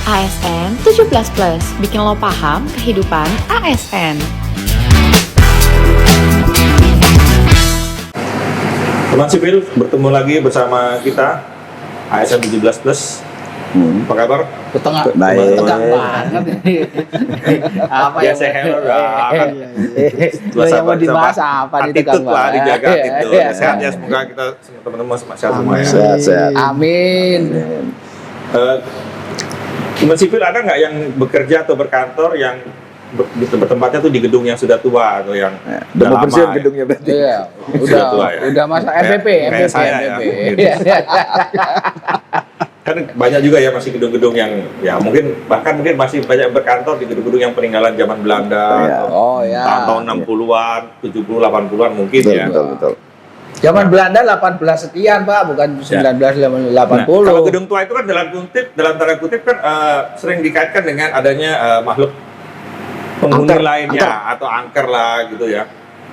ASN 17+, bikin lo paham kehidupan ASN. Teman sipil, bertemu lagi bersama kita ASN 17+. Apa kabar? Tegang banget ini. Apa Ya yang saya hello kan. yang mau dibahas apa nih tegang Attitude lah, banget. dijaga attitude. Iya. Sehat ya, semoga kita teman-teman sehat semua ya. Sehat. Amin. Teman sipil ada nggak yang bekerja atau berkantor yang bertempatnya tuh di gedung yang sudah tua atau yang Udah mau lama bersihin ya? gedungnya berarti. Iya, Sudah tua ya? udah masa Kayak- MPP, kayak saya ya, mungkin. Kan banyak juga ya masih gedung-gedung yang ya mungkin masih banyak berkantor di gedung-gedung yang peninggalan zaman Belanda Iya. atau Oh ya. tahun 60-an, 70, 80-an mungkin ya. Betul. Zaman Belanda 18 sekian, Pak, bukan 1980. Nah, kalau gedung tua itu kan dalam tanda kutip kan sering dikaitkan dengan adanya makhluk penghuni Angker, lainnya atau angker lah gitu ya.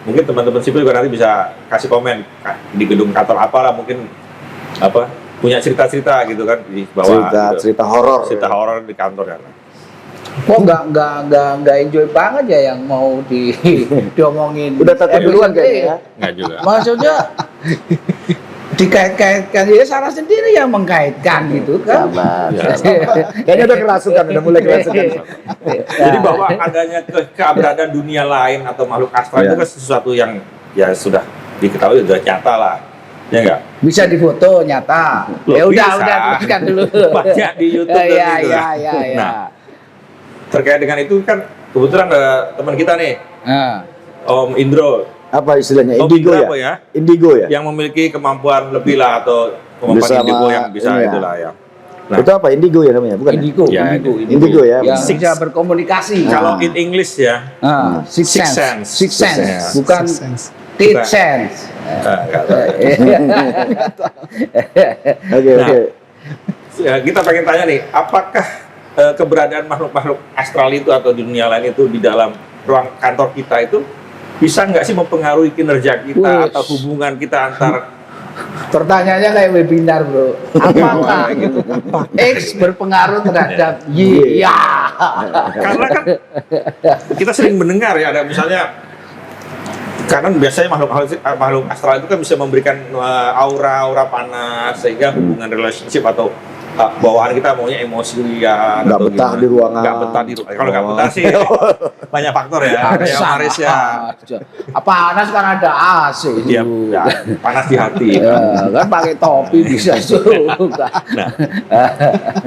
Mungkin teman-teman sipil juga nanti bisa kasih komen di gedung kantor apalah mungkin punya cerita-cerita gitu kan di bawah Cerita horor. cerita horor di kantor ya. Kok nggak enjoy banget ya yang mau diomongin. Udah takut duluan kayaknya ya. Enggak juga. Maksudnya dikait-kaitkan ya salah sendiri yang mengkaitkan gitu kan. Ya. Kayaknya udah kerasukan, udah mulai kerasukan. Jadi bahwa adanya keberadaan dunia lain atau makhluk astral itu kan sesuatu yang ya sudah diketahui, sudah nyata lah. Ya enggak? Bisa difoto nyata. Loh, Ya udah bisa. teruskan dulu. Banyak di YouTube dan Iya, gitu. iya. Nah, terkait dengan itu kan kebetulan ada teman kita nih, Nah, Om Indro. Apa istilahnya? Om Indigo Indro ya? apa ya? Indigo ya? Yang memiliki kemampuan lebih lah atau kemampuan Bersama indigo yang bisa ini ya. itulah ya. Nah, Itu apa? Indigo ya namanya? Bukan? indigo, Ya, Indigo ya. Yang Six- bisa berkomunikasi. kalau in English ya, Six Six sense. sense. Six sense. Six sense. Bukan eight sense. nggak tahu. Oke. Ya, kita pengen tanya nih, apakah keberadaan makhluk-makhluk astral itu atau dunia lain itu di dalam ruang kantor kita itu bisa nggak sih mempengaruhi kinerja kita Wih. atau hubungan kita antar Pertanyaannya kayak webinar, Bro. Apakah gitu? X berpengaruh terhadap Y? Ya. Karena kan kita sering mendengar ya, ada misalnya karena biasanya makhluk astral itu kan bisa memberikan aura panas sehingga hubungan relationship atau bawaan kita maunya emosian Nggak atau betah gimana. di ruangan. Nggak betah di ruangan. Kalau nggak betah sih banyak faktor ya. Kayak Maris ya. Panas kan ada AC Dia itu. ya, panas di hati. Ya, kan pakai topi bisa juga. Nah,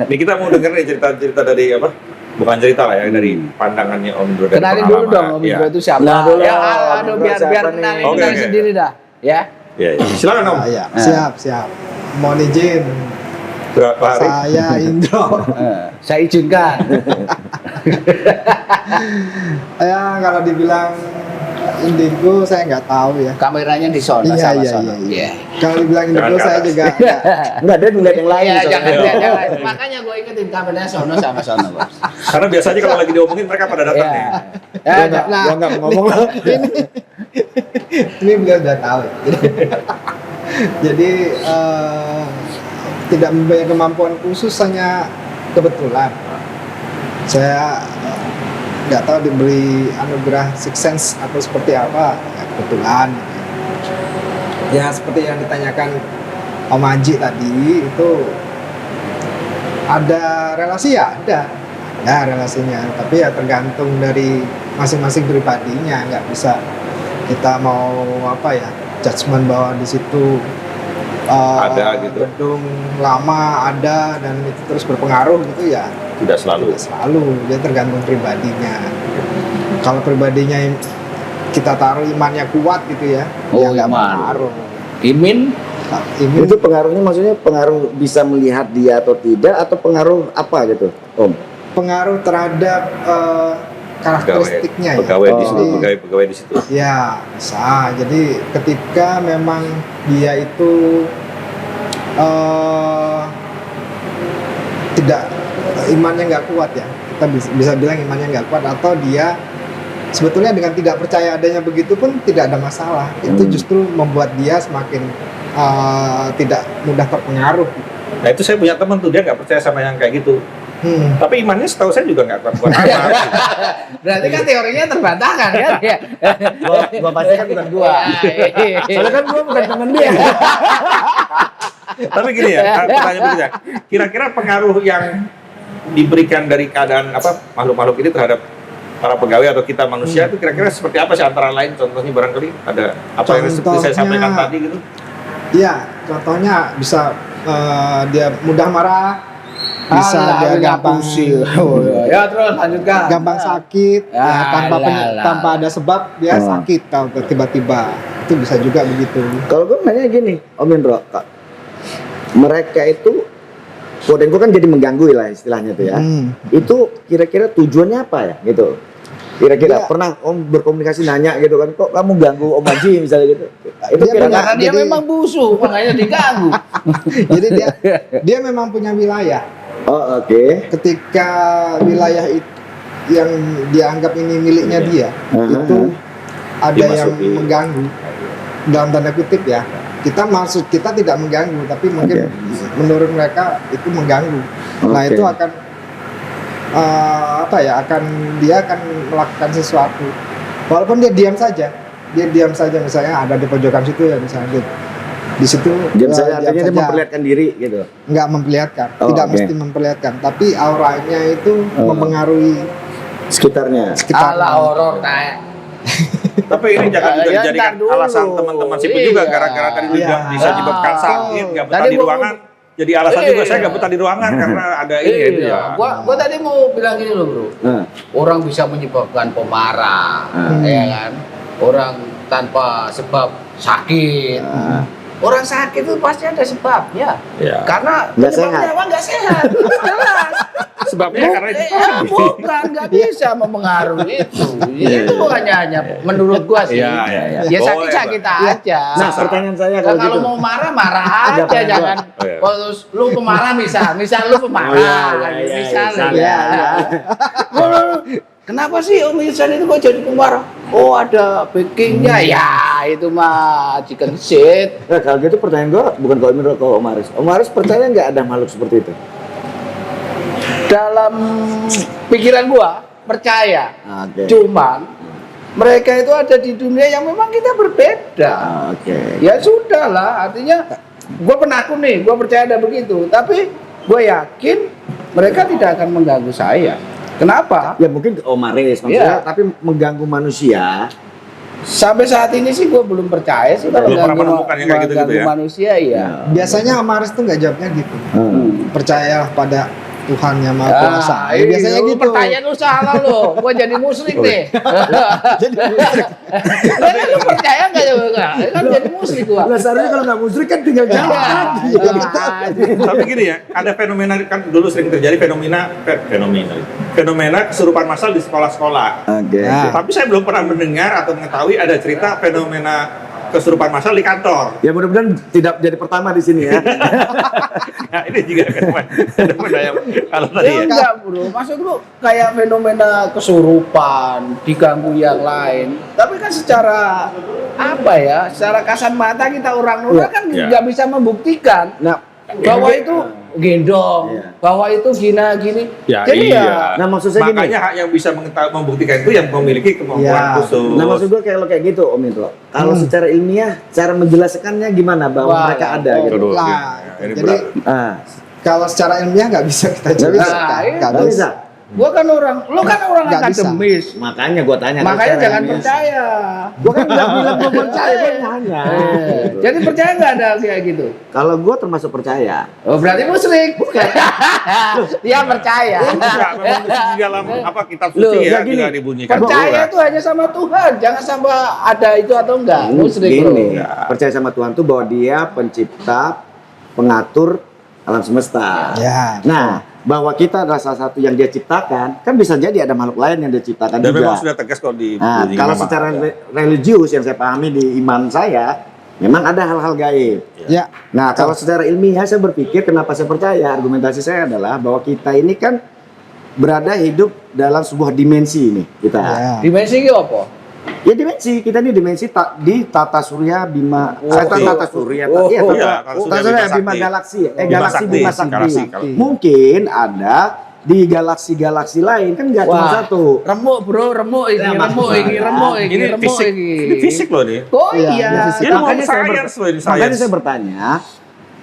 ini kita mau denger nih cerita-cerita dari apa? Bukan cerita lah ya, dari pandangannya Om Indro dari Kenalin dulu pengalaman. dong Om Indro Iya. itu siapa? Nah, dulu, Ya, Om aduh Indro biar siapa nih? kenalin Oke, kenalin oke. sendiri dah. Ya. Iya, iya. Silakan Om. Ya, siap. Mohon izin, Berapa hari? saya Indro. Saya izinkan. Ya, kalau dibilang indigo saya nggak tahu ya. Kameranya di sono Iya, sama iya, sono. iya. Kalau dibilang indigo Jangan ke saya atas. juga Enggak, dia ngeliat yang lain. Iya, soalnya. jangan. Makanya gue ingetin kameranya sono sama sono, Bos. Karena biasanya kalau lagi diomongin mereka pada datang nih. Ya, Nah, Gua nggak ngomong lah. ini beliau udah tahu. Jadi tidak mempunyai kemampuan khusus, hanya kebetulan. Saya nggak tahu diberi anugerah six sense atau seperti apa, ya, kebetulan. Ya seperti yang ditanyakan Om Haji tadi, itu ada relasi ya, ada relasinya, tapi ya tergantung dari masing-masing pribadinya, nggak bisa kita mau judgement bahwa di situ Ada gitu. gedung lama ada dan itu terus berpengaruh gitu ya. Tidak selalu. Tidak selalu, dia tergantung pribadinya. Kalau pribadinya kita taruh imannya kuat gitu ya, Oh, ya nggak iman. berpengaruh. Imin Ini Itu pengaruhnya maksudnya pengaruh bisa melihat dia atau tidak, atau pengaruh apa gitu, Om? pengaruh terhadap karakteristiknya Pegawai ya. di situ, Jadi, pegawai di situ. ya bisa. Jadi ketika memang dia itu tidak imannya nggak kuat ya, kita bisa bilang imannya nggak kuat, atau dia sebetulnya dengan tidak percaya adanya begitu pun tidak ada masalah. Itu justru membuat dia semakin tidak mudah terpengaruh. Nah itu saya punya teman tuh, dia nggak percaya sama yang kayak gitu. Tapi imannya setahu saya juga nggak kuat-kuat amat. Berarti kan teorinya terbantahkan kan ya. Gua pasti kan bukan gua. Soalnya kan gua bukan temen dia. Tapi gini ya, pertanyaan berikutnya. Kira-kira pengaruh yang diberikan dari keadaan makhluk-makhluk ini terhadap para pegawai atau kita manusia itu kira-kira seperti apa sih, antara lain contohnya barangkali ada apa yang seperti saya sampaikan tadi gitu? Iya, contohnya bisa dia mudah marah, bisa dia gampang Ya terus lanjutkan. gampang sakit, tanpa ada sebab dia sakit tahu tiba-tiba. Itu bisa juga begitu. Kalau gue nanya gini, Om Indro, Kak, mereka itu quote kan jadi mengganggu lah istilahnya tuh ya. Itu kira-kira tujuannya apa ya gitu? Kira-kira pernah Om berkomunikasi nanya gitu kan, kok kamu ganggu Om Haji misalnya gitu? Itu Karena dia memang busuk, makanya diganggu. Jadi dia memang punya wilayah. Oh oke. Ketika wilayah yang dianggap ini miliknya dia, itu ada yang Dimasuki. mengganggu dalam tanda kutip ya. Kita tidak mengganggu, tapi mungkin menurut mereka itu mengganggu. Nah itu akan dia akan melakukan sesuatu. Walaupun dia diam saja misalnya ada di pojokan situ ya misalnya di situ. Jadi misalnya artinya dia memperlihatkan diri gitu. Nggak memperlihatkan, Oh, tidak oke. mesti memperlihatkan, tapi auranya itu mempengaruhi Sekitarnya. sekitar. horor kayak. Tapi ini jangan juga Ya, dijadikan ntar dulu. alasan teman-teman sipil juga, gara-gara tadi Iya. bilang bisa menyebabkan sakit, nggak betah Tadi di gua- ruangan. Jadi alasan juga saya nggak betah di ruangan karena ada ini ya. Iya, gua tadi mau bilang gini loh bro. Orang bisa menyebabkan pemarah, ya kan? Orang tanpa sebab sakit. Orang sakit itu pasti ada sebabnya. Iya. Karena Nggak penyebabnya sehat. apa? Nggak sehat. Jelas. Sebabnya karena itu. Bukan, nggak bisa mempengaruhi itu. Itu bukannya hanya menurut gua sih. Iya, iya, iya. Ya Boleh, sakit Pak. aja. Nah pertanyaan saya Nah, kalau kalau gitu. mau marah marah aja, pertanyaan jangan. Oh, iya. Kalau lu pemarah misal lu pemarah, misal iya. Kenapa sih Om Ihsan itu kok jadi pemarah? Oh ada backingnya, ya itu mah chicken shit. Nah, kalau gitu pertanyaan gue bukan ke Om Indro, ke Om Aris. Om Aris percaya nggak ada makhluk seperti itu? Dalam pikiran gua percaya, Oke. cuman mereka itu ada di dunia yang memang kita berbeda. Oke. Ya sudah lah, artinya gue penakut nih, gue percaya ada begitu. Tapi gue yakin mereka tidak akan mengganggu saya. Kenapa? Ya mungkin ke Om Aris maksudnya, Iya. tapi mengganggu manusia. Sampai saat ini sih gue belum percaya sih kalau Belum pernah mengganggu menemukan yang kayak gitu-gitu mengganggu ya? manusia ya. Biasanya Amaris tuh nggak jawabnya gitu. Percayalah pada Tuhan yang Maha Kuasa. Ah, Ya, biasanya iya, gitu. Pertanyaan lu salah lo, gue jadi musyrik nih. Jadi musyrik. Lu percaya nggak ya? Kan jadi musyrik gua. Lah seharusnya kalau nggak musyrik kan tinggal jawab. Tapi gini ya, ada fenomena kan dulu sering terjadi fenomena kesurupan massal di sekolah-sekolah. Oke. Nah. Tapi saya belum pernah mendengar atau mengetahui ada cerita fenomena kesurupan massal di kantor. Ya mudah-mudahan tidak jadi pertama di sini ya. Nah, ini juga fenomena yang kalau tadi Ya ya. enggak bro, maksud lu kayak fenomena kesurupan, diganggu yang lain. Tapi kan secara apa ya, secara kasat mata kita orang-orang kan Ya. nggak bisa membuktikan Nah, bahwa itu gendong, Iya. bahwa itu gini. Ya, Jadi iya. Nah, maksud saya gini. makanya hak yang bisa membuktikan itu yang memiliki kemampuan Ya. khusus. nah maksud gue kalau kayak gitu Om Indro. Kalau secara ilmiah, cara menjelaskannya gimana bahwa Wah, mereka ada Itu gitu. dulu. Lah, Ini jadi berat. Ah, kalau secara ilmiah nggak bisa kita Nggak bisa. jelaskan. Nah, Nggak nggak bisa. gua kan lu kan orang Nggak bisa. akademis. Makanya gue tanya. kalau Makanya secara jangan ilmiah. percaya. Gue kan nggak bilang gue percaya, gue nanya. Jadi percaya nggak ada kayak gitu? Kalau gue termasuk percaya. Oh berarti musyrik. Dia percaya. Enggak, memang di dalam apa kitab Loh, suci ya nggak gini. juga dibunyikan. Percaya itu hanya sama Tuhan, jangan sama ada itu atau enggak. Musyrik bro. Gini, percaya sama Tuhan tuh bahwa Dia pencipta, pengatur alam semesta. Ya. Nah, bahwa kita adalah salah satu yang Dia ciptakan, kan bisa jadi ada makhluk lain yang Dia ciptakan Dan memang juga. sudah tegas kok di Nah, bunyikan kalau memang secara ada. religius yang saya pahami di iman saya, memang ada hal-hal gaib. Ya. Nah, kalau secara ilmiah saya berpikir kenapa saya percaya, argumentasi saya adalah bahwa kita ini kan berada hidup dalam sebuah dimensi ini kita. Ya. Dimensi ki apa? Ya dimensi, kita ini dimensi di tata surya bima, tata surya, Oh, iya, tata surya bima Sakti. galaksi, Bima galaksi Sakti, bima sakti. galaksi. Mungkin ada di galaksi-galaksi lain kan nggak cuma Wah, satu. remuk bro, remuk ini, remuk ini, remuk ini, Ini remuk fisik, ini. ini fisik loh nih. Oh Iya, iya. ini fisik. Ini Makanya saya science loh, ini Makanya science. saya bertanya,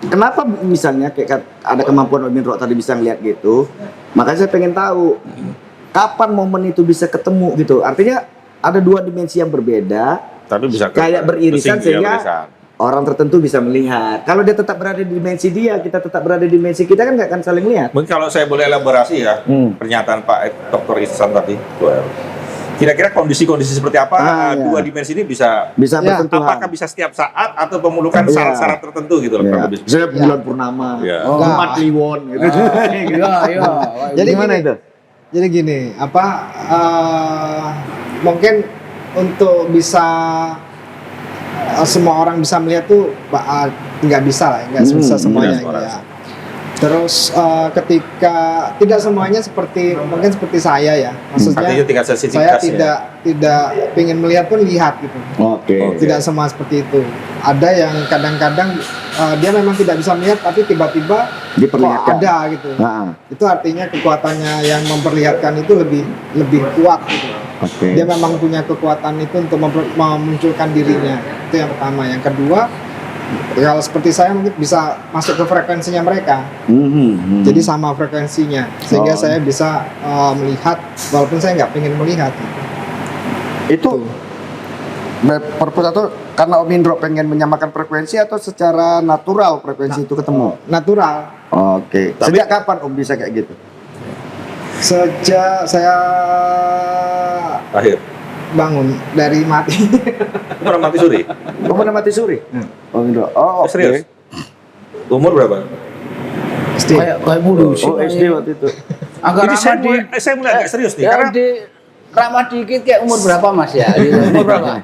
kenapa misalnya kayak ada kemampuan Om Indro tadi bisa ngeliat gitu? Makanya saya pengen tahu kapan momen itu bisa ketemu gitu. Artinya ada dua dimensi yang berbeda, Tapi bisa kayak beririsan pusing, sehingga berisan. orang tertentu bisa melihat. Kalau dia tetap berada di dimensi dia, kita tetap berada di dimensi kita kan nggak akan saling lihat. Mungkin kalau saya boleh elaborasi ya, pernyataan Pak Dr. Ihsan tadi. Kira-kira kondisi-kondisi seperti apa iya. dua dimensi ini bisa Bisa Ya, bersentuhan. apakah bisa setiap saat atau pemelukan Iya. syarat-syarat tertentu gitu loh Ya. kurang lebih. Misalnya bulan purnama, Iya. Jumat Kliwon gitu. Iya, iya. Jadi gimana gini, itu? Jadi gini, mungkin untuk bisa semua orang bisa melihat tuh nggak bisa lah, nggak bisa semuanya. tidak semua orang. Ya. Terus ketika tidak semuanya mungkin seperti saya ya, maksudnya Artinya tingkat saya sensitivitasnya. tidak ingin melihat pun lihat gitu. Oke. Tidak semua seperti itu. Ada yang kadang-kadang dia memang tidak bisa melihat, tapi tiba-tiba kok Diperlihatkan. ada gitu. Nah, Itu artinya kekuatannya yang memperlihatkan itu lebih kuat gitu. oke. Dia memang punya kekuatan itu untuk memunculkan dirinya. Itu yang pertama. Yang kedua, kalau seperti saya mungkin bisa masuk ke frekuensinya mereka. Jadi sama frekuensinya, sehingga Oh. saya bisa melihat walaupun saya nggak pengen melihat. Itu purpose atau karena Om Indro pengen menyamakan frekuensi atau secara natural frekuensi itu ketemu? Natural. Oke. Sejak kapan Om bisa kayak gitu? Sejak saya Akhir. bangun dari mati. Itu pernah mati suri? Om pernah mati suri? Om Indro. Oh, oke. Serius? Umur berapa? SD. Kayak bulu. Oh, SD waktu itu. Agak Ini ramah saya mulai agak serius nih Ya karena ramah dikit kayak umur berapa Mas ya? Gitu. Umur berapa?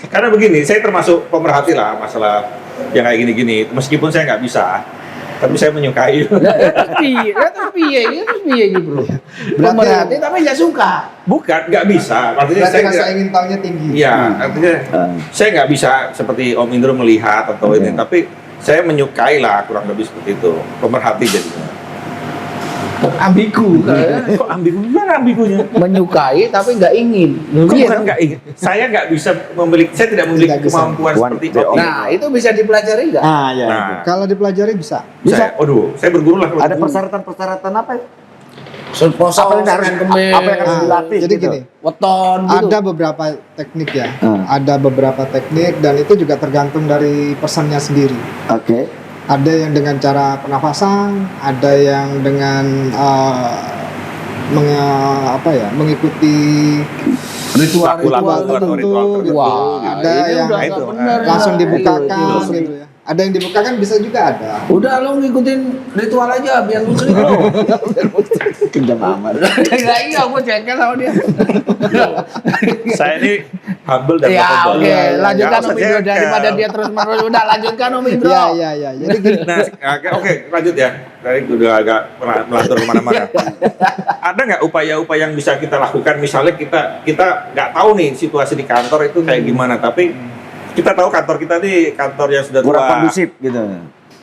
karena begini, saya termasuk pemerhati lah masalah yang kayak gini-gini. Meskipun saya nggak bisa, tapi saya menyukai. Terus piye ini bro? Pemerhati tapi nggak suka. Bukan, nggak bisa. Artinya Berarti saya rasa tidak- ingin tahunya tinggi. Iya, artinya saya nggak bisa seperti Om Indro melihat atau ini, tapi saya menyukai lah kurang lebih seperti itu. Pemerhati jadinya. Ambigu. Kok ambigu? Gimana ambigunya? Menyukai tapi nggak ingin. Kok Iya. bukan nggak ingin? Saya nggak bisa memiliki, saya tidak memiliki Tidak bisa. kemampuan One seperti day Om. Nah itu bisa dipelajari nggak? Ah, ya. Nah, Kalau dipelajari bisa. saya, saya berguru lah. Ada persyaratan-persyaratan apa ya? Poso, Apa yang harus kemis, apa yang harus Nah, dilatih? jadi gitu? gini, weton gitu. ada beberapa teknik ya. Hmm. Ada beberapa teknik dan itu juga tergantung dari personnya sendiri. Oke. Ada yang dengan cara pernafasan, ada yang dengan mengikuti Ritual-ritual Laku-laku, tertentu ritual gitu. Wah, Ada ini yang udah itu, nggak bener. langsung ya. dibukakan Itu. gitu ya. Ada yang dibukakan bisa juga ada. Udah lo ngikutin ritual aja biar muslim lo. Kejam amat. Nah, iya, aku jengkel sama dia. Saya ini humble dan Ya lovable. oke, Ya, lanjutkan usah Om Indro jengkel. daripada dia terus menerus. Udah lanjutkan Om Indro. Iya. Jadi gini, Nah, oke, lanjut ya. Tadi udah agak melantur kemana-mana. Ada nggak upaya-upaya yang bisa kita lakukan? Misalnya kita nggak tahu nih situasi di kantor itu kayak gimana, tapi kita tahu kantor kita nih kantor yang sudah Kurang tua. kondusif gitu.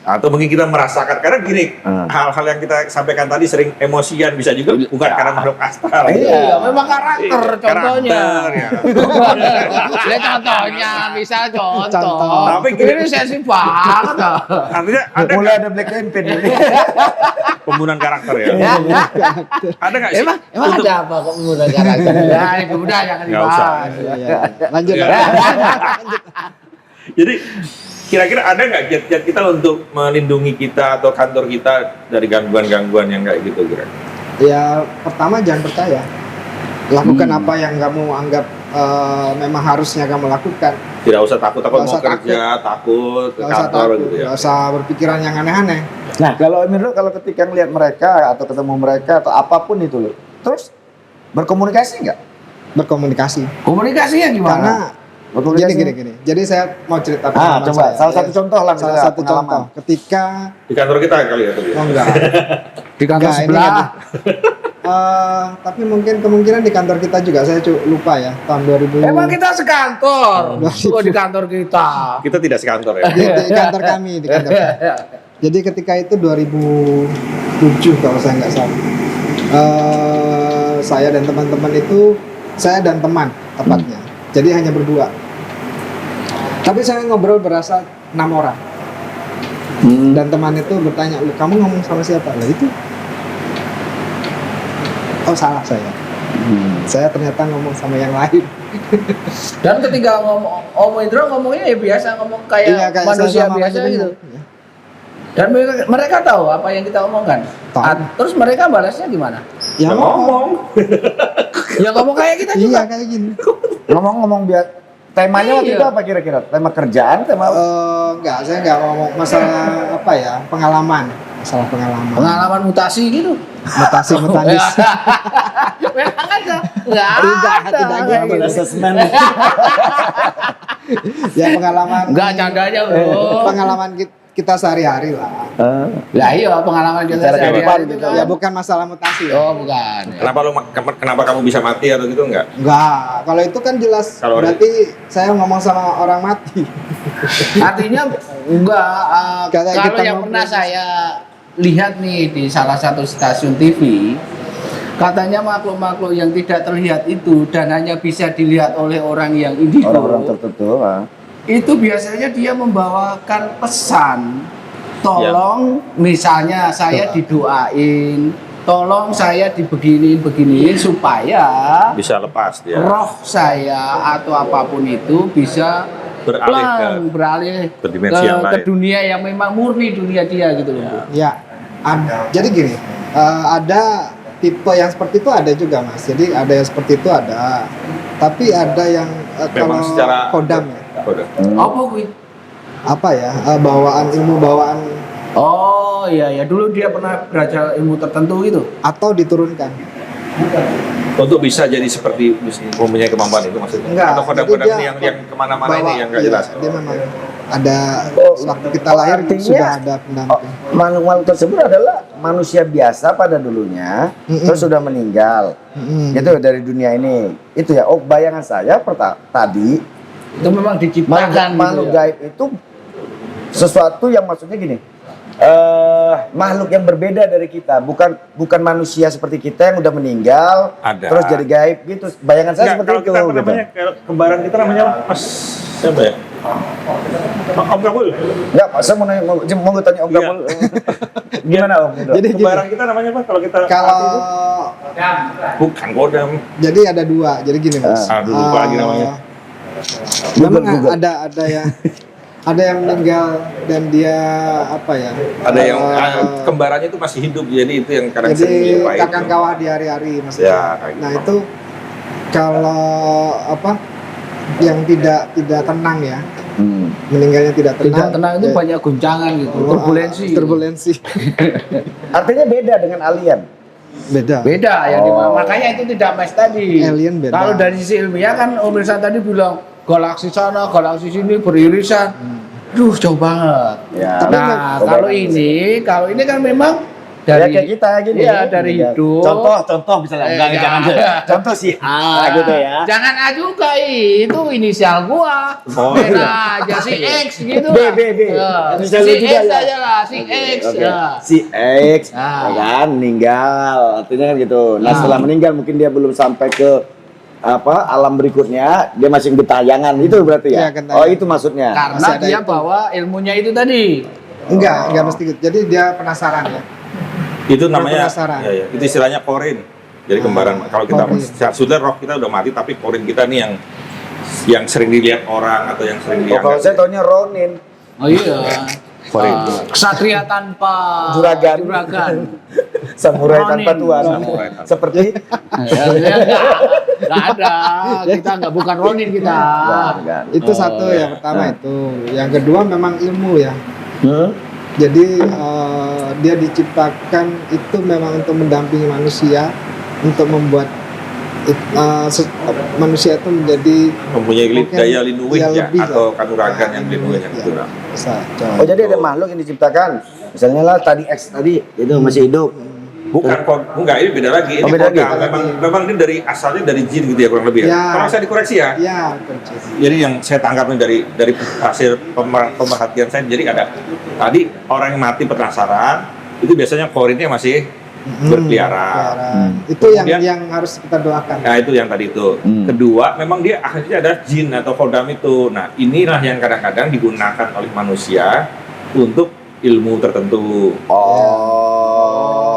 Atau mungkin kita merasakan karena gini, Hmm. hal-hal yang kita sampaikan tadi sering emosian bisa juga bukan karena makhluk astral. Iya, memang karakter Iya, contohnya. karakter, ya. Ya contohnya, bisa contoh. Contoh. Tapi gini- ini sensitif banget. Artinya ada Mulai nggak ada black campaign ini. pembunuhan karakter ya? Ada nggak sih? Emang untuk- ada apa kok menggunakan karakter? Ya, itu udah jangan Nggak usah. dibahas. Iya. Lanjut. Ya. Jadi kira-kira ada nggak kiat-kiat kita untuk melindungi kita atau kantor kita dari gangguan-gangguan yang kayak gitu kira? Ya pertama jangan percaya. Lakukan apa yang kamu anggap memang harusnya kamu lakukan. Tidak usah takut-takut Nggak mau usah kerja, takut ke Gak usah kantor takut, gitu ya. gak usah berpikiran yang aneh-aneh. Nah, kalau Om Indro kalau ketika ngelihat mereka atau ketemu mereka atau apapun itu loh, terus berkomunikasi nggak? Berkomunikasi. Komunikasinya gimana? Karena Berkomunikasi. gini. Jadi saya mau cerita Ah, pengalaman coba saya. salah satu contoh lah Salah misalnya satu pengalaman. contoh. Ketika Di kantor kita kali ya tadi. oh enggak. Di kantor Enggak, ini sebelah. kan- tapi mungkin kemungkinan di kantor kita juga saya lupa ya tahun 2000. Emang kita sekantor. Oh, di kantor kita. Kita tidak sekantor ya. di kantor kami di kantor. Jadi ketika itu 2013 7 kalau saya nggak salah. Saya dan teman-teman itu, saya dan teman tepatnya. Jadi hanya berdua. Tapi saya ngobrol berasa 6 orang. Dan teman itu bertanya, "Lu kamu ngomong sama siapa?" Lah itu. Oh, salah saya. Saya ternyata ngomong sama yang lain. Dan ketika Om Indro ngomongnya ya biasa, ngomong kayak Iya, kayak manusia saya sama biasa aja gitu. bener. Dan mereka tahu apa yang kita omongkan. Tahu. Terus mereka balasnya gimana? Ya ngomong. Ya ngomong kayak kita Iya juga. kayak gini. Ngomong-ngomong biar temanya waktu Iya. itu apa kira-kira? Tema kerjaan, tema Enggak, saya enggak ngomong masalah apa ya, pengalaman. Masalah pengalaman. Pengalaman mutasi gitu. Mutasi mutanis. Memang aja. Enggak Tidak, ada. tidak Kayak gitu. gitu. assessment. Ya pengalaman. Enggak candanya, Bro. Pengalaman kita sehari-hari lah. Lah iya pengalaman kita Cara sehari-hari kehidupan gitu. gitu. Ya bukan masalah mutasi ya. Oh, bukan. Kenapa kamu bisa mati atau gitu enggak? Enggak, kalau itu kan jelas Kalau berarti saya ngomong sama orang mati. Artinya enggak Kayak kalau kita yang ngobrol. pernah saya lihat nih di salah satu stasiun TV, katanya makhluk-makhluk yang tidak terlihat itu dan hanya bisa dilihat oleh orang yang indigo, Orang-orang tertentu. itu biasanya dia membawakan pesan, tolong misalnya saya didoain, tolong saya dibeginiin supaya Bisa lepas dia. roh saya atau apapun itu bisa beralih ke dimensi yang ke lain. dunia yang memang murni dunia dia gitu loh. Bu. Ya, jadi gini, ada tipe yang seperti itu ada juga mas. Jadi ada yang seperti itu ada, tapi ada yang Memang kalau secara kodam ya, Kodam. Apa gue? apa ya, bawaan ilmu bawaan Oh iya dulu dia pernah belajar ilmu tertentu gitu. atau diturunkan. Untuk bisa jadi seperti mempunyai kemampuan itu maksudnya. Enggak, Atau kodam-kodam jadi ini dia yang kemana-mana ini yang nggak iya, jelas. Dia memang ada waktu kita lahir artinya- sudah ada pendamping. Makhluk tersebut adalah manusia biasa pada dulunya, terus sudah meninggal. Itu dari dunia ini. Itu ya. Oh, bayangan saya tadi Itu memang diciptakan makhluk gitu ya. gaib itu sesuatu yang maksudnya gini. Makhluk yang berbeda dari kita, bukan manusia seperti kita yang udah meninggal Ada. terus jadi gaib gitu. Bayangan saya Enggak, seperti kalau itu kita apa gitu. namanya, kalau kembaran kita namanya apa? Mas siapa ya? Om Kabul. Enggak, saya mau nanya, mau gue tanya Om Iya. Gabul. Gimana Om? Jadi gini, Kembaran kita namanya apa? Kalau kita kalau bukan kodam. jadi ada dua, jadi gini mas. Aduh, lupa lagi namanya. Memang Google. ada yang ada yang meninggal dan dia apa ya? Ada yang eh, kembarannya itu masih hidup, jadi itu yang kadang sering jadi dilupain. kakang kawah di hari-hari Ya, maksudnya. kayak Nah gitu. itu kalau apa yang tidak tenang ya, meninggalnya tidak tenang. Tidak tenang itu ya, banyak guncangan gitu, turbulensi. turbulensi. Artinya beda dengan alien. Beda. Beda yang makanya itu tidak match tadi. Alien beda. Kalau dari sisi ilmiah kan Om Irsan tadi bilang galaksi sana, galaksi sini beririsan. Duh, jauh banget. Ya. Tapi Nah, coba kalau ini kan memang Ya dari kayak kita gini. Iya, dari Ya. hidup. Contoh misalnya. Enggak, jangan. Contoh sih. Gitu ya. Jangan A juga itu inisial gua. Oh, Beda aja si X gitu. B, lah. B, B. Ya. Inisial Si lu juga X ya? aja lah, si X. Oke. Ya. Si X, Ah. ya kan, meninggal. Artinya kan gitu. Nah, Ah. setelah meninggal mungkin dia belum sampai ke alam berikutnya, dia masih gentayangan itu berarti ya? Iya, gentayangan. Oh, itu maksudnya. Karena Masih ada dia itu. bawa ilmunya itu tadi. Enggak mesti gitu. Jadi dia penasaran ya. Itu namanya, penasaran. ya, itu istilahnya korin. Jadi kembaran. Kalau kita Korin. sudah roh kita udah mati, tapi korin kita nih yang sering dilihat orang atau yang sering Oh, kalau dianggap. saya taunya Ronin. Oh iya. Korin. Kesatria tanpa Juragan. Samurai Ronin. tanpa tuan. Samurai tanpa- Seperti Nggak ada. Kita nggak bukan Ronin kita. Enggak. Itu Oh, satu ya. yang pertama itu. Yang kedua memang ilmu ya. Jadi dia diciptakan itu memang untuk mendampingi manusia, untuk membuat manusia itu menjadi Mempunyai mungkin daya lindungi ya ya, lebih atau lah. kanuragan yang Nah, lindungi yang ya. itu lah. Bisa, Oh, jadi ada makhluk yang diciptakan. Misalnya lah tadi X tadi itu masih hidup. Bukan enggak, ini beda lagi. Ini Oh, beda lagi. kodam. Memang ini dari asalnya dari jin gitu ya kurang lebih ya. Ya. Kalau saya dikoreksi ya. ya persis. Jadi yang saya tangkapnya dari hasil pemerhatian saya, jadi ada tadi orang yang mati penasaran, itu biasanya korinnya masih berkeliaran. Itu yang Kemudian- yang harus kita doakan. Nah itu yang tadi itu. Kedua, memang dia akhirnya ada jin atau kodam itu. Nah inilah yang kadang-kadang digunakan oleh manusia untuk ilmu tertentu.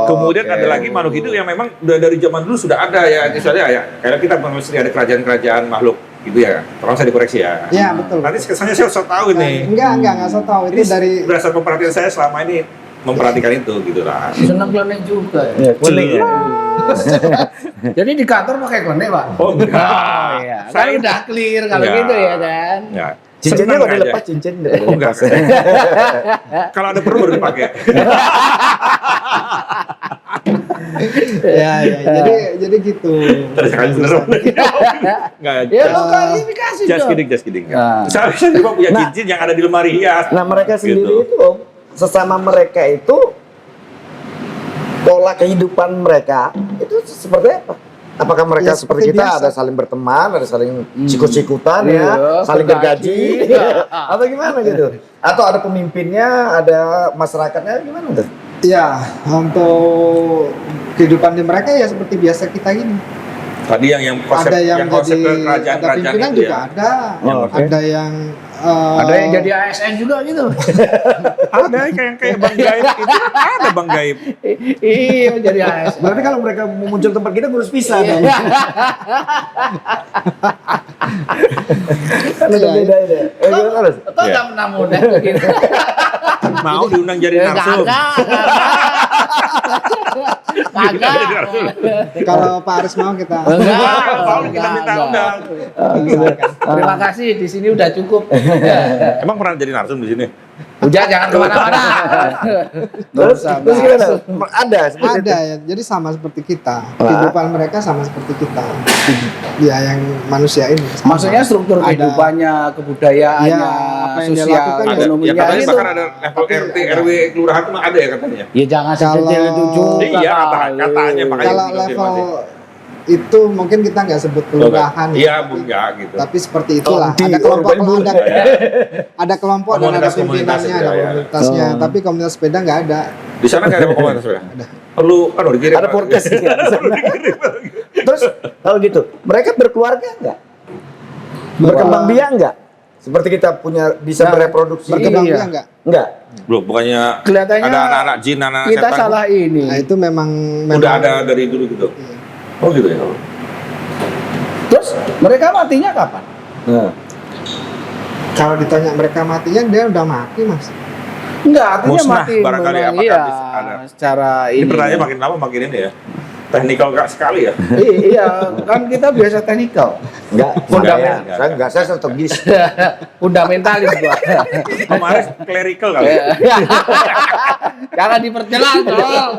Kemudian ada lagi makhluk hidup yang memang udah dari zaman dulu sudah ada ya. Misalnya ya, kayak kita mesti ada kerajaan-kerajaan makhluk gitu ya. Tolong saya dikoreksi ya. Iya, betul. Nanti kesannya saya usah tahu nih. Enggak so tahu itu Ini dari berdasarkan perhatian saya selama ini memperhatikan itu gitu lah. Seneng klenik juga ya. Ya, kuning ya. Jadi di kantor pakai klenik, Pak? Oh enggak. Oh, iya. Kan udah clear kalau Enggak. gitu ya kan. Ya. Cincinnya Senang kok aja. dilepas cincin. Oh enggak. Kalau ada perlu baru dipakai. jadi gitu. Terus sekali bener. Enggak. Ya lo klarifikasi Just dong. kidding. Nah. Misalnya saya juga punya cincin yang ada di lemari hias. Nah mereka sendiri Gitu. itu Om, sesama mereka itu pola kehidupan mereka itu seperti apa? Apakah mereka Ya, seperti seperti kita biasa. ada saling berteman, ada saling sikut-sikutan Iya, ya, saling bergaji. bergaji, atau gimana gitu? Atau ada pemimpinnya, ada masyarakatnya gimana tuh? Ya, untuk kehidupan di mereka ya seperti biasa kita gini. Tadi yang konsep Ada yang konsep jadi ada kerajaan-kerajaan pimpinan itu juga ya. ada. Oh, oke. Ada yang Ada yang jadi ASN juga gitu. Ada kayak Bang Gaib itu ada Bang Gaib. Iya, jadi ASN. Berarti kalau mereka mau muncul tempat kita harus pisah dong. Kan ada Iya, beda ya. Gimana Mas? Atau Iya. nggak pernah mudah gitu. Mau diundang jadi narsum. Kagak. kalau Pak Aris mau kita Enggak. Mau kita minta undang. Terima kasih, di sini udah cukup. Emang pernah jadi narsum di sini? Udah jangan kemana-mana. Terus gimana? Ada seperti ada itu. ya. Jadi sama seperti kita. Kehidupan mereka sama seperti kita. Ya yang manusia ini. sama. Maksudnya struktur Ada- kehidupannya, kebudayaannya, Iya, apa yang dia sosial, lakukan ya. Ada. Ya ekonominya katanya gitu. bahkan ada level RT, RW, kelurahan tuh ada ya katanya. Ya jangan sedetail itu juga. Iya, katanya makanya Kalau level itu mungkin kita nggak sebut kelurahan. Iya, ya, Bu, enggak gitu. tapi seperti itulah. Kondi, Ada kelompok, rupanya ada kelompok dan ada Komunitas-komunitas pimpinannya, itu, ada ya. komunitasnya. Tapi komunitas sepeda nggak ada. Di sana nggak ada komunitas ya? Perlu kan udah dikirim. Ada podcast di sana. Terus kalau gitu, mereka berkeluarga enggak? Berkembang biak enggak? Seperti kita punya bisa Nah, bereproduksi. Berkembang Iya. biak nggak? Enggak. Belum, bukannya Kelihatannya ada anak-anak jin, anak kita setan. salah ini. Nah itu memang Udah ada dari dulu gitu. Oh gitu ya. Terus mereka matinya kapan? Nah, Kalau ditanya mereka matinya, dia udah mati mas. Enggak, artinya Musnah mati barangkali, memang, apakah iya, bisa ada? secara Ini ini. pertanyaan makin lama makin ini ya. Teknikal gak sekali ya. Iya, kan kita biasa teknikal. enggak. Fundamental. Saya strategis. Fundamentalis gua. Kemarin clerical kali. Jangan diperjelas dong.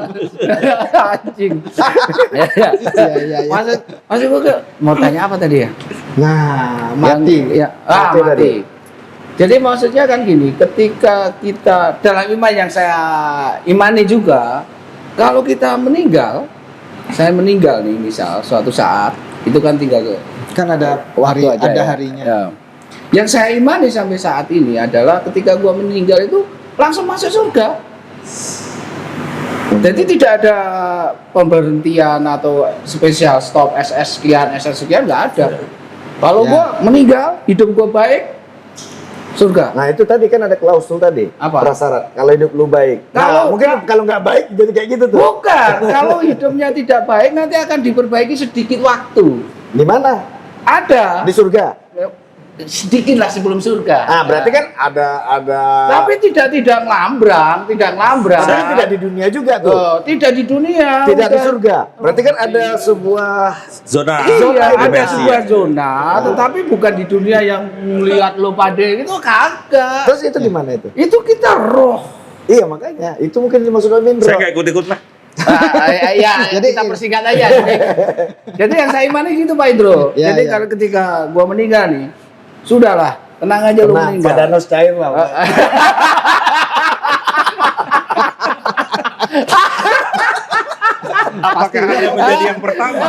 Anjing. Iya. Maksud gua mau tanya apa tadi ya? Nah mati. Mati Mati tadi. Jadi maksudnya kan gini, ketika kita dalam iman yang saya imani juga, kalau kita meninggal, saya meninggal nih misal suatu saat, itu kan tinggal Kan ada waktu hari, aja ada ya. harinya. Ya. Yang saya imani sampai saat ini adalah ketika gua meninggal itu langsung masuk surga. Jadi tidak ada pemberhentian atau spesial stop SS sekian nggak ada. Kalau Ya. gua meninggal, hidup gua baik, surga. Nah itu tadi kan ada klausul tadi. Apa? Prasyarat. Kalau hidup lu baik. Kalau- Nah, mungkin kalau nggak baik jadi kayak gitu tuh. Bukan, kalau hidupnya tidak baik nanti akan diperbaiki sedikit waktu. Di mana? Ada. Di surga. Sedikit lah sebelum surga. Ah, berarti kan ada Tapi tidak ngelambrang. Tapi tidak di dunia juga tuh. Oh, tidak di dunia. Tidak di udah. surga. Berarti kan ada sebuah Zona. Iya, ada dimensi sebuah ya. zona, tetapi bukan di dunia yang melihat lo pade itu kagak. terus itu di mana itu? Itu kita roh. Iya makanya itu mungkin dimaksud Amin Saya nggak ikut-ikut lah. Ya, jadi kita persingkat aja. Jadi yang saya imani gitu Pak Indro. Ya, Jadi ya. kalau ketika gua meninggal nih, sudahlah, tenang aja lu meninggal. Pada nos cair lah. Apakah hanya menjadi yang pertama?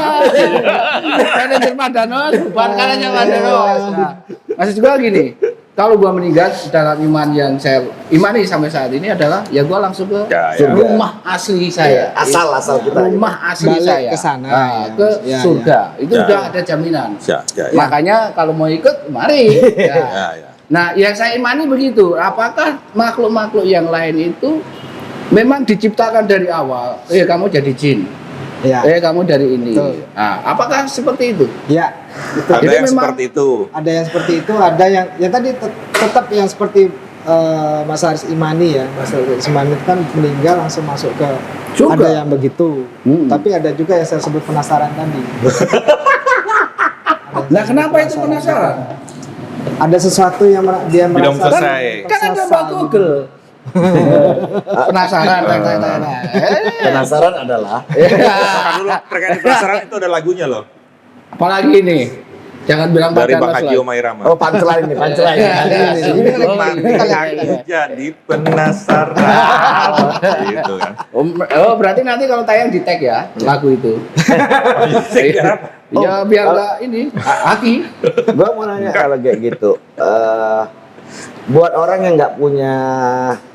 Manajer Madanos, bubarkan aja Madanos. Nah, maksud juga gini, kalau gua meninggal dalam iman yang saya imani sampai saat ini adalah ya gua langsung ke Ya. rumah asli saya. Asal kita. Rumah asli Balik saya. ke sana, Nah, ya. ke Ya, surga. Itu Ya. udah ada jaminan. Ya. Makanya kalau mau ikut mari. Ya. Ya. Nah, yang saya imani begitu. Apakah makhluk-makhluk yang lain itu memang diciptakan dari awal? Kamu jadi jin. Ya. Kamu dari ini. Betul. Nah, apakah seperti itu? Ya, Ada Jadi yang memang- seperti itu. ada yang seperti itu, ada yang ya tadi tetap yang seperti Mas Haris imani ya. Mas Haris imani itu kan meninggal langsung masuk ke Juga. ada yang begitu. Tapi ada juga yang saya sebut penasaran tadi. Nah, kenapa itu penasaran? Ada sesuatu yang dia Belum merasa selesai. Kan ada Pak Google. Penasaran. Penasaran adalah Kan dulu terkait penasaran itu ada lagunya loh. Apalagi ini? Jangan bilang Dari Bang Bang Carlos Haji lagi. Omairama. oh punchline nih, punchline. Aku jadi penasaran. Gitu kan. Oh, berarti nanti kalau tayang di tag ya lagu itu. Ya biar nggak ini Aki. Gua mau nanya kalau kayak gitu, buat orang yang nggak punya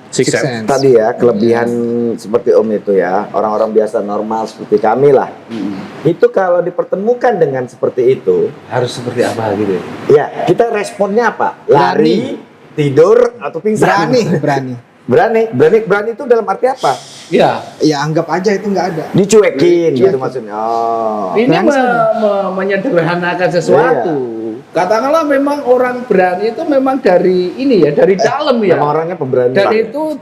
Six Six Sense. Sense. tadi ya kelebihan seperti Om itu ya, orang-orang biasa normal seperti kami lah, itu kalau dipertemukan dengan seperti itu, Harus seperti apa gitu? ya kita responnya apa? Lari, tidur atau pingsan? Berani itu dalam arti apa? Iya. Ya anggap aja itu nggak ada. Dicuekin gitu maksudnya. Oh. Ini Langsung. menyederhanakan sesuatu. Katakanlah memang orang berani itu memang dari ini ya, dari dalam ya. Memang orangnya pemberani. Dan itu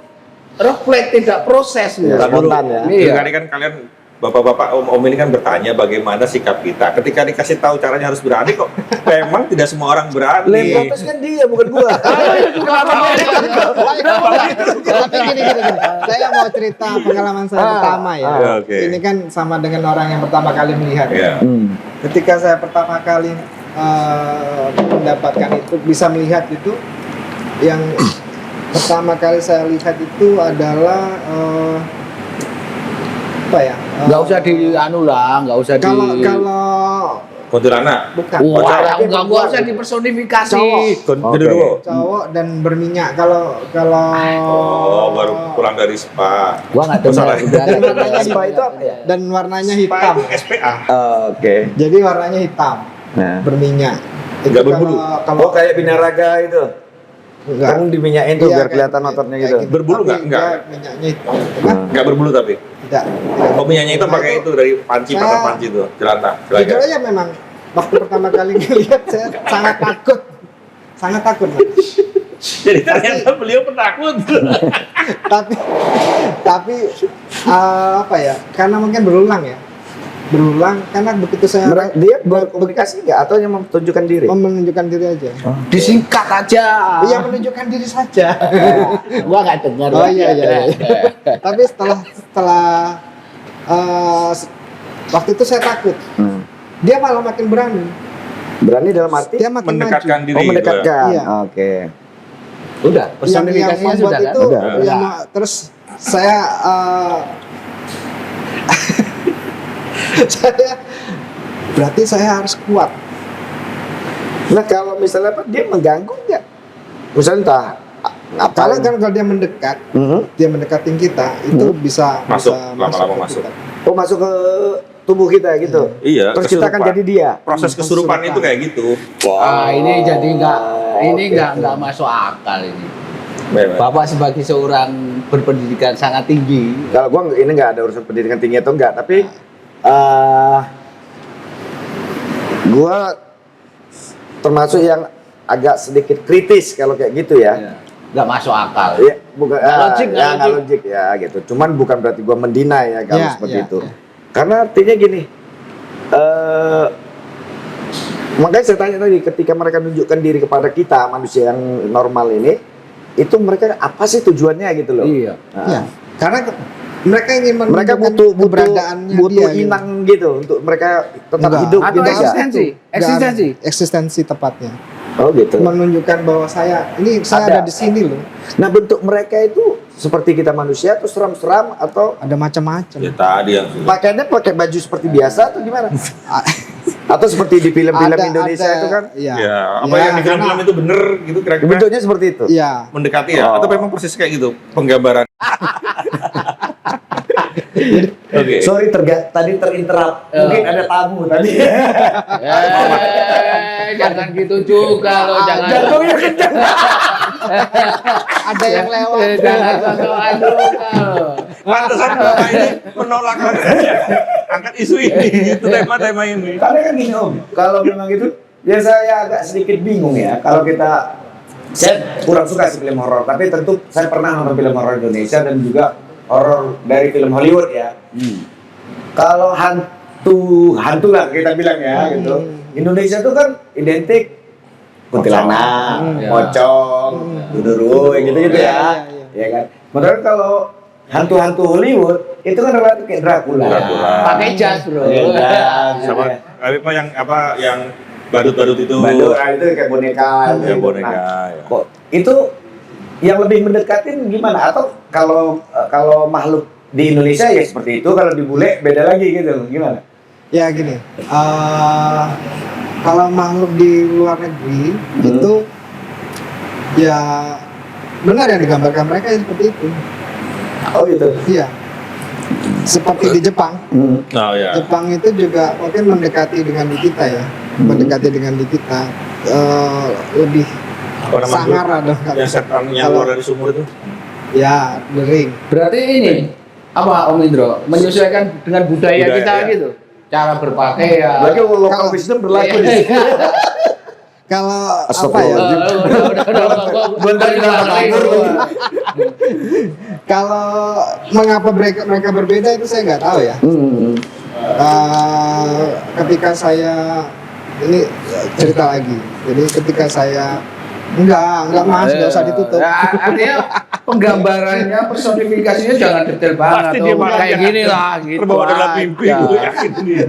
refleks tidak proses Ya, ya. spontan ya. Iya. Tadi kan kalian bapak-bapak om ini kan bertanya bagaimana sikap kita. Ketika dikasih tahu caranya harus berani kok memang tidak semua orang berani. Lemprotes kan dia bukan gua. Tapi gini. Saya mau cerita pengalaman saya pertama ya. Oke. Ini kan sama dengan orang yang pertama kali melihat. Ya. Ketika saya pertama kali mendapatkan itu, bisa melihat itu, yang pertama kali saya lihat itu adalah apa ya? Nggak usah di anu lah, nggak usah di. Kalau Kuntilanak. bukan Wah, nggak usah dipersonifikasi. Genderuwo. cowok dan berminyak. Kalau Oh, baru pulang dari spa. Gua nggak dengar. Salah. Udah ada Namanya spa itu apa ya? dan warnanya Spa hitam. itu SPA. Oke. Jadi warnanya hitam, Nah. berminyak. Nggak berbulu? Oh Kalau kayak binaraga itu. enggak. Kan diminyain tuh Iya, biar kelihatan ototnya gitu. Berbulu nggak? Tapi Nggak. dia minyaknya hitam, gitu kan? Nggak berbulu tapi. Tidak. Oh minyaknya itu pakai itu dari panci, Saya- pakai panci itu, jelantah. Jujur aja memang waktu pertama kali ngelihat saya sangat takut. Sangat takut, Mas. Jadi ternyata beliau penakut. tapi apa ya? Karena mungkin berulang ya. Berulang karena begitu saya Dia berkomunikasi nggak atau yang menunjukkan diri? menunjukkan diri aja. Disingkat aja. Iya, menunjukkan diri saja. Gua nggak dengar. Oh iya. Tapi setelah waktu itu saya takut. Dia malah makin berani. Berani dalam arti Dia makin Mendekatkan maju. diri. oh mendekatkan. Iya. Oke. Udah, Yang personifikasinya membuat sudah kan? itu, Udah. terus saya saya berarti saya harus kuat. Nah kalau misalnya apa dia mengganggu nggak? Misalnya entah Kalau ngapain? kalau dia mendekat, Mhm. dia mendekatin kita, itu bisa Masuk, bisa lama-lama ke masuk. kita. Oh masuk ke tubuh kita gitu. Iya. Terus kita akan kesurupan. jadi dia. Proses kesurupan itu kayak gitu. Ini jadi nggak, ini oke. nggak masuk akal ini. Memang. Bapak sebagai seorang berpendidikan sangat tinggi, Kalau gua ini nggak ada urusan pendidikan tinggi atau enggak, tapi gua termasuk yang agak sedikit kritis kalau kayak gitu ya. nggak masuk akal. Iya, bukan Nggak logik, nggak nggak logik. logik ya gitu. Cuman bukan berarti gua mendinai ya kalau Iya, seperti iya, itu. iya. Karena artinya gini, makanya saya tanya tadi ketika mereka nunjukkan diri kepada kita manusia yang normal ini, itu mereka apa sih tujuannya gitu loh? Iya. Nah, Iya. Karena mereka ingin mereka menunjukkan butuh keberadaannya butuh dia, gitu. inang gitu untuk mereka tetap Enggak. hidup Atau gitu enggak? eksistensi. Eksistensi. Eksistensi tepatnya. Oh gitu. Menunjukkan bahwa saya Ada. ada di sini loh. Nah bentuk mereka itu seperti kita manusia atau seram-seram atau Ada macam-macam. Ya tadi yang pakaiannya pakai baju seperti biasa atau gimana? Atau seperti di film-film Ada- Indonesia ada- itu kan Iya. Ya, apa Ya, yang di film-film karena- itu bener gitu kira-kira bentuknya seperti itu. Iya. mendekati ya? Oh. Atau memang persis kayak gitu penggambaran? Oke. Sorry tadi terinterap. Mungkin ada tamu tadi. Jangan gitu juga loh, jangan. Jantungnya kencang. Ada yang lewat. Jangan sosokan juga loh. Pantesan Bapak ini menolak angkat isu ini, itu tema-tema ini. Karena kan gini Om, kalau memang itu ya saya agak sedikit bingung ya. Kalau saya kurang suka sih film horor, tapi tentu saya pernah nonton film horor Indonesia dan juga horor dari film Hollywood ya. Kalau hantu lah kita bilang ya gitu. Indonesia itu kan identik kuntilanak, pocong, genderuwo gitu-gitu ya. Ya kan. Padahal kalau hantu-hantu Hollywood itu kan relatif kayak Dracula. Pakai jas, bro. Sama apa yang badut-badut itu. Badut itu kayak boneka. Ya, gitu. boneka, Nah, ya. kok itu yang lebih mendekatin gimana? Atau kalau makhluk di Indonesia ya seperti itu, kalau di bule beda lagi gitu, gimana? Ya gini, kalau makhluk di luar negeri itu ya benar yang digambarkan mereka seperti itu. Oh gitu. Iya. Seperti di Jepang. Oh ya. Jepang itu juga mungkin mendekati dengan di kita ya, mendekati dengan di kita lebih Apa nama sangar itu? ada. Yang setan yang keluar dari sumur itu. Ya, The Ring. Berarti ini apa Om Indro menyesuaikan dengan budaya Budaya, kita ya. gitu. Cara berpakaian. Lagi local Kalau- wisdom berlaku di sini. Kalau apa ya? Astagfirullah. Bentar kita kabur. Kalau mengapa mereka berbeda itu saya nggak tahu ya. Ketika saya ini cerita lagi. Jadi ketika saya enggak mas, nggak usah ditutup. Artinya penggambarannya, personifikasinya jangan detail banget. Pasti dia Oh, malah kayak jangan gini lah gitu. Terbawa dalam mimpi, aja. gue yakin dia.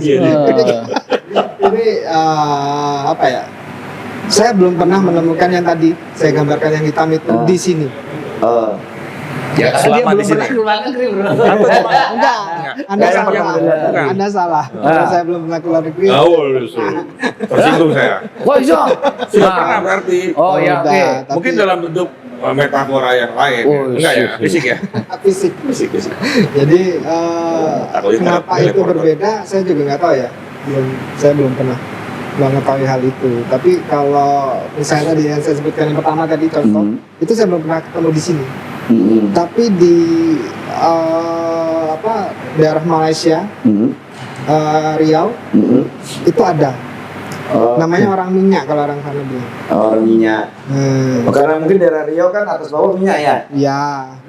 Ini apa ya? Saya belum pernah menemukan yang tadi saya gambarkan yang hitam itu di sini. Ya, Selama di sini. keluar negeri, bro. Enggak, Anda Yang salah. pertama, bukan. Anda salah. Saya belum pernah keluar negeri. Oh, tersinggung saya. Wah, iso. Sudah Nah. pernah berarti. Oh ya, Udah, oke. tapi Mungkin dalam bentuk metafora yang lain. Oh, Enggak ya, iya. fisik ya. fisik. Fisik. Jadi Takutnya kenapa itu teleporter. berbeda? Saya juga nggak tahu ya. Saya belum pernah mengetahui hal itu. Tapi kalau misalnya tadi yang saya sebutkan yang pertama tadi contoh, itu saya belum pernah ketemu di sini. Tapi di daerah Malaysia, Riau, itu ada. Namanya orang minyak kalau orang sana bilang. Orang minyak. Karena mungkin daerah Riau kan atas bawah minyak ya. Ya.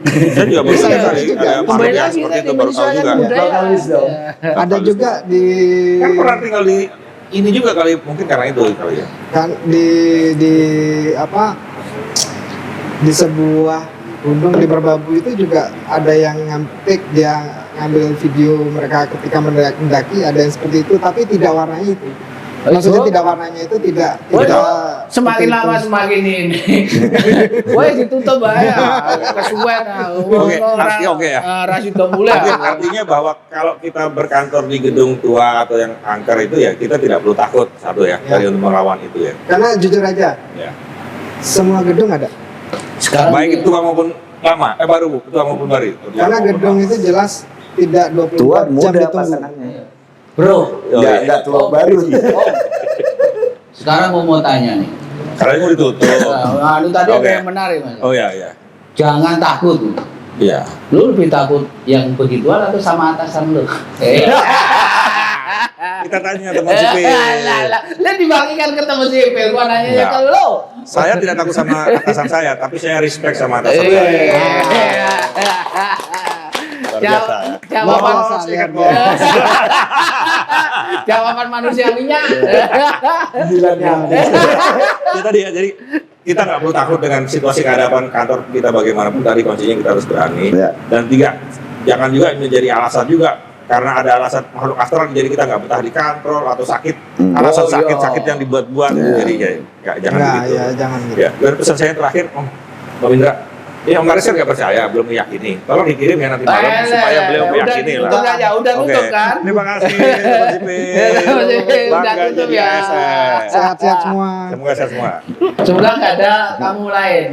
Saya juga baru Bisa, tahu tadi juga. ada Kembali makhluk yang lagi seperti tadi itu baru tahu menyesuaikan juga. budaya. Lokalis dong. Ada juga di Kan pernah tinggal di ini juga kali, mungkin karena itu kali ya. kan di apa di sebuah gunung di Merbabu itu juga ada yang ngambil video mereka ketika mendaki, ada yang seperti itu tapi tidak warnanya itu. Maksudnya tidak warnanya itu tidak Semakin seperti lama itu. semakin ini. Woi ditutup bahaya. Kesuwen. Oke, artinya oke ya. Rasido mulai. Artinya bahwa kalau kita berkantor di gedung tua atau yang angker itu ya kita tidak perlu takut satu ya, dari untuk melawan itu ya. Karena jujur aja Ya. semua gedung ada. Sekarang Baik itu tua maupun lama, baru, tua maupun baru. Karena gedung itu jelas tidak 24 Tua jam muda ditunggu. pasangannya. Bro, Enggak tua baru. sekarang mau tanya nih. Karena mau ditutup. Nah, lu tadi Oke. ada yang menarik, Mas. Oh ya, ya. Jangan takut. Iya. Lu lebih takut yang begituan atau sama atasan lu? Kita tanya teman sipil. Lah dibagikan ketemu sipil, gua nanya Enggak. ke lu. Saya tidak takut sama atasan saya, tapi saya respect sama atasan Iya. saya. Luar biasa ya. Jawaban Bos, Ikat lihat bos. jawaban manusia minyak. Ya tadi ya, jadi kita nggak perlu takut dengan situasi kehadapan kantor kita bagaimanapun, tadi kuncinya kita harus berani. Ya. Dan tiga, jangan juga menjadi alasan juga karena ada alasan makhluk astral jadi kita nggak betah di kantor atau sakit, alasan Oh, iya. sakit-sakit yang dibuat-buat, Ya. jadi ya, jangan Enggak, begitu. ya jangan gitu. Ya, dan pesan saya terakhir, Om Indra, Ya, Om Karis nggak percaya, belum meyakini. Tolong dikirim ya nanti malam supaya beliau meyakini lah. Udah aja, udah Oke. tutup kan? Terima kasih, Pak Sipil. Udah Bangga tutup jadi ya. ASN. Sehat-sehat semua. Semoga sehat semua. Sebelah nggak ada tamu lain.